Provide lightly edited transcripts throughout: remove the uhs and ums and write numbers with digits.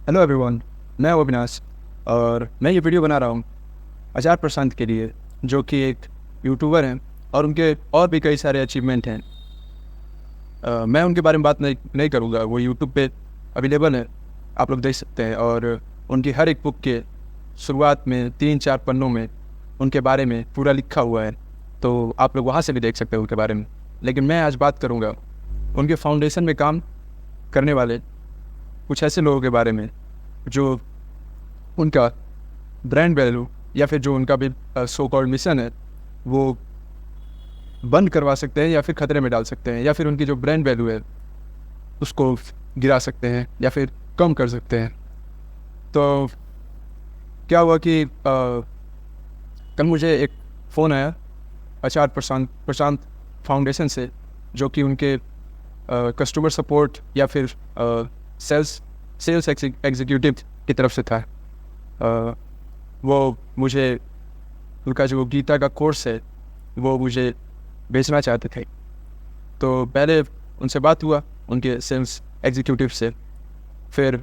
Hello everyone, मैं हूं अविनाश और मैं ये वीडियो बना रहा हूँ आचार प्रशांत के लिए, जो कि एक यूट्यूबर हैं और उनके और भी कई सारे अचीवमेंट हैं। मैं उनके बारे में बात नहीं करूँगा। वो यूट्यूब पे अवेलेबल है, आप लोग देख सकते हैं। और उनकी हर एक बुक के शुरुआत में 3-4 पन्नों में उनके बारे में पूरा लिखा हुआ है, तो आप लोग वहाँ से भी देख सकते हैं उनके बारे में। लेकिन मैं आज बात करूँगा उनके फाउंडेशन में काम करने वाले कुछ ऐसे लोगों के बारे में जो उनका ब्रांड वैल्यू या फिर जो उनका भी सो कॉल्ड मिशन है वो बंद करवा सकते हैं या फिर खतरे में डाल सकते हैं, या फिर उनकी जो ब्रांड वैल्यू है उसको गिरा सकते हैं या फिर कम कर सकते हैं। तो क्या हुआ कि कल मुझे एक फ़ोन आया आचार प्रशांत फाउंडेशन से, जो कि उनके कस्टमर सपोर्ट या फिर सेल्स एग्जीक्यूटिव की तरफ से था। वो मुझे उनका जो गीता का कोर्स है वो मुझे बेचना चाहते थे। तो पहले उनसे बात हुआ उनके सेल्स एग्जीक्यूटिव से। फिर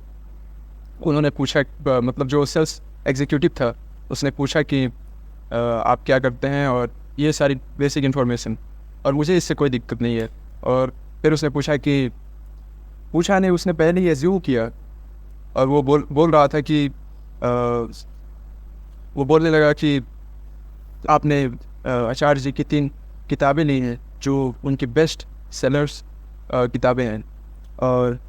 उन्होंने पूछा, मतलब जो सेल्स एग्जीक्यूटिव था उसने पूछा कि आप क्या करते हैं और ये सारी बेसिक इन्फॉर्मेशन, और मुझे इससे कोई दिक्कत नहीं है। और फिर उसने पूछा नहीं, उसने पहले ही एज्यूम किया। और वो बोल रहा था कि वो बोलने लगा कि आपने आचार्य जी की 3 किताबें ली हैं जो उनकी बेस्ट सेलर्स किताबें हैं, और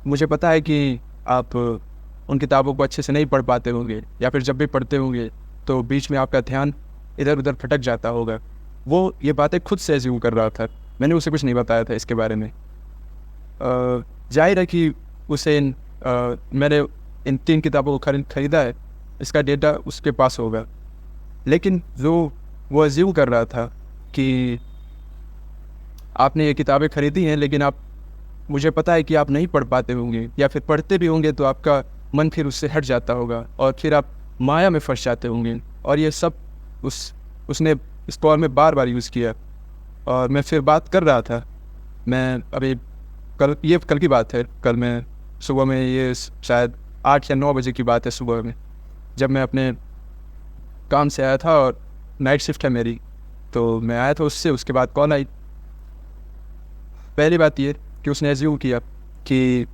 मुझे पता है कि आप उन किताबों को अच्छे से नहीं पढ़ पाते होंगे, या फिर जब भी पढ़ते होंगे तो बीच में आपका ध्यान इधर उधर भटक जाता होगा। वो ये बातें खुद से एज्यूम कर रहा था, मैंने उसे कुछ नहीं बताया था इसके बारे में। जाहिर है कि उसे मैंने इन 3 किताबों को खरीदा है, इसका डेटा उसके पास होगा। लेकिन जो वो एज्यूम कर रहा था कि आपने ये किताबें खरीदी हैं, लेकिन मुझे पता है कि आप नहीं पढ़ पाते होंगे, या फिर पढ़ते भी होंगे तो आपका मन फिर उससे हट जाता होगा और फिर आप माया में फंस जाते होंगे। और ये सब उसने इस कॉल में बार बार यूज़ किया। और मैं फिर बात कर रहा था, मैं अभी कल की बात है, कल मैं सुबह में, ये शायद 8 या 9 बजे की बात है सुबह में, जब मैं अपने काम से आया था और नाइट शिफ्ट है मेरी, तो मैं आया था उसके बाद कॉल आई। पहली बात ये कि उसने एज्यूम किया कि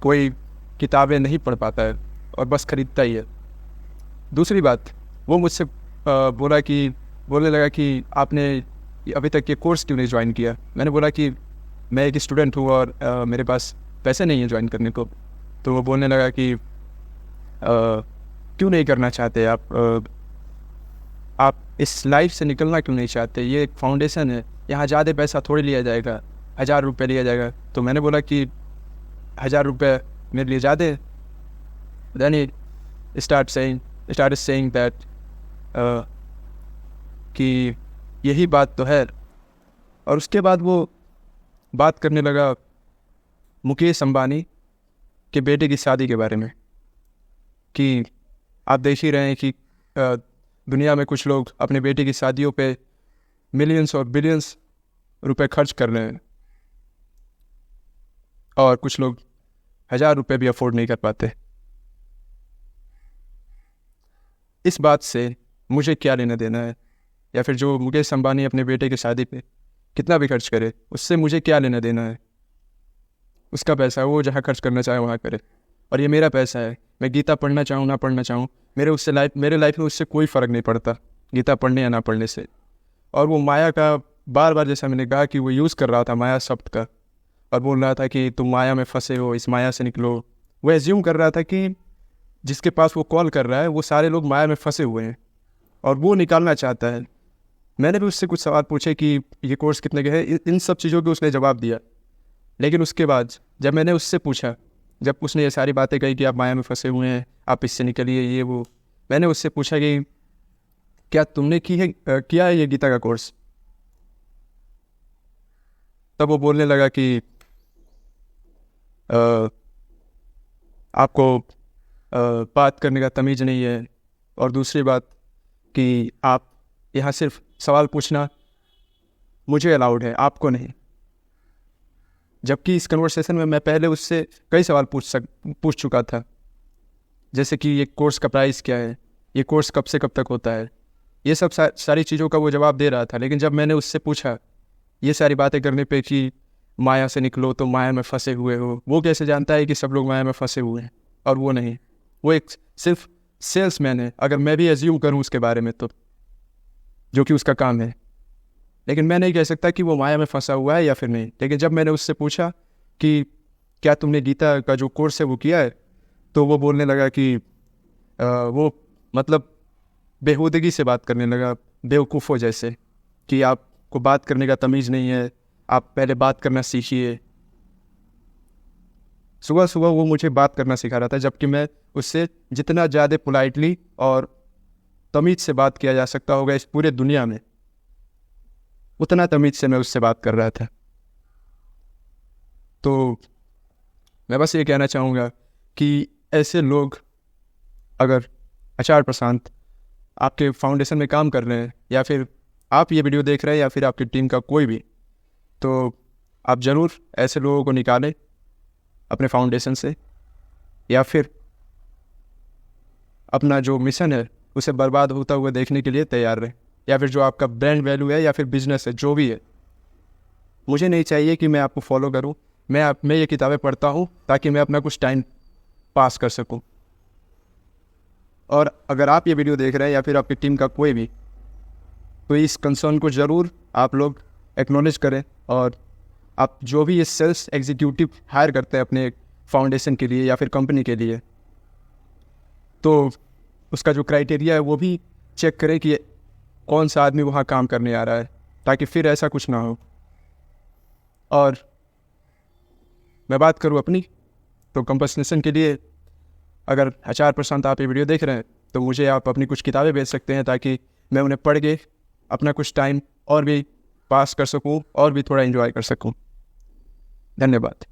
कोई किताबें नहीं पढ़ पाता है और बस ख़रीदता ही है। दूसरी बात, वो मुझसे बोलने लगा कि आपने अभी तक ये कोर्स क्यों नहीं ज्वाइन किया। मैंने बोला कि मैं एक स्टूडेंट हूँ और मेरे पास पैसे नहीं है ज्वाइन करने को। तो वो बोलने लगा कि क्यों नहीं करना चाहते आप इस लाइफ से निकलना क्यों नहीं चाहते। ये एक फाउंडेशन है, यहाँ ज़्यादा पैसा थोड़ी लिया जाएगा, 1000 रुपये लिया जाएगा। तो मैंने बोला कि 1000 रुपये मेरे लिए ज़्यादा है। Then he started saying that कि यही बात तो है। और उसके बाद वो बात करने लगा मुकेश अंबानी के बेटे की शादी के बारे में, कि आप देख ही रहे हैं कि दुनिया में कुछ लोग अपने बेटे की शादियों पे मिलियंस और बिलियंस रुपए खर्च कर रहे हैं, और कुछ लोग 1000 रुपये भी अफोर्ड नहीं कर पाते। इस बात से मुझे क्या लेना देना है, या फिर जो मुकेश अंबानी अपने बेटे की शादी पे कितना भी खर्च करे, उससे मुझे क्या लेना देना है। उसका पैसा है, वो जहाँ खर्च करना चाहे वहाँ करे, और ये मेरा पैसा है। मैं गीता पढ़ना चाहूँ ना पढ़ना चाहूँ, मेरे लाइफ में उससे कोई फ़र्क नहीं पड़ता, गीता पढ़ने या ना पढ़ने से। और वो माया का बार बार, जैसा मैंने कहा, कि वो यूज़ कर रहा था माया शब्द का, और बोल रहा था कि तुम माया में फंसे हो, इस माया से निकलो। वो एज्यूम कर रहा था कि जिसके पास वो कॉल कर रहा है वो सारे लोग माया में फंसे हुए हैं और वो निकालना चाहता है। मैंने भी उससे कुछ सवाल पूछे कि ये कोर्स कितने के हैं, इन सब चीज़ों के उसने जवाब दिया। लेकिन उसके बाद जब मैंने उससे पूछा, जब उसने ये सारी बातें कही कि आप माया में फंसे हुए हैं, आप इससे निकलिए, ये वो, मैंने उससे पूछा कि क्या तुमने किया है ये गीता का कोर्स। तब वो बोलने लगा कि आपको बात करने का तमीज़ नहीं है, और दूसरी बात कि आप यहाँ सिर्फ सवाल पूछना मुझे अलाउड है, आपको नहीं। जबकि इस कन्वर्सेशन में मैं पहले उससे कई सवाल पूछ चुका था, जैसे कि ये कोर्स का प्राइस क्या है, ये कोर्स कब से कब तक होता है, ये सब सारी चीज़ों का वो जवाब दे रहा था। लेकिन जब मैंने उससे पूछा ये सारी बातें करने पे कि माया से निकलो तो माया में फंसे हुए हो, वो कैसे जानता है कि सब लोग माया में फंसे हुए हैं और वो नहीं। वो एक सिर्फ सेल्समैन है, अगर मैं भी एज्यूम करूँ उसके बारे में तो, जो कि उसका काम है। लेकिन मैं नहीं कह सकता कि वो माया में फंसा हुआ है या फिर नहीं। लेकिन जब मैंने उससे पूछा कि क्या तुमने गीता का जो कोर्स है वो किया है, तो वो बोलने लगा कि वो मतलब बेहूदगी से बात करने लगा, बेवकूफ़ों जैसे, कि आपको बात करने का तमीज़ नहीं है, आप पहले बात करना सीखिए। सुबह सुबह वो मुझे बात करना सिखा रहा था, जबकि मैं उससे जितना ज़्यादा पोलाइटली और तमीज़ से बात किया जा सकता होगा इस पूरे दुनिया में, उतना तमीज़ से मैं उससे बात कर रहा था। तो मैं बस ये कहना चाहूँगा कि ऐसे लोग, अगर आचार्य प्रशांत आपके फाउंडेशन में काम कर रहे हैं, या फिर आप ये वीडियो देख रहे हैं, या फिर आपकी टीम का कोई भी, तो आप ज़रूर ऐसे लोगों को निकालें अपने फाउंडेशन से, या फिर अपना जो मिशन है उसे बर्बाद होता हुआ देखने के लिए तैयार रहें, या फिर जो आपका ब्रांड वैल्यू है या फिर बिजनेस है, जो भी है। मुझे नहीं चाहिए कि मैं आपको फॉलो करूं, मैं ये किताबें पढ़ता हूं ताकि मैं अपना कुछ टाइम पास कर सकूं। और अगर आप ये वीडियो देख रहे हैं या फिर आपकी टीम का कोई भी, तो इस कंसर्न को ज़रूर आप लोग एक्नॉलेज करें, और आप जो भी ये सेल्स एग्जीक्यूटिव हायर करते हैं अपने फाउंडेशन के लिए या फिर कंपनी के लिए, तो उसका जो क्राइटेरिया है वो भी चेक करें कि कौन सा आदमी वहाँ काम करने आ रहा है, ताकि फिर ऐसा कुछ ना हो। और मैं बात करूँ अपनी, तो कंपसनेशन के लिए अगर आचार्य प्रशांत आप ये वीडियो देख रहे हैं, तो मुझे आप अपनी कुछ किताबें भेज सकते हैं, ताकि मैं उन्हें पढ़ के अपना कुछ टाइम और भी पास कर सकूं और भी थोड़ा एंजॉय कर सकूं। धन्यवाद।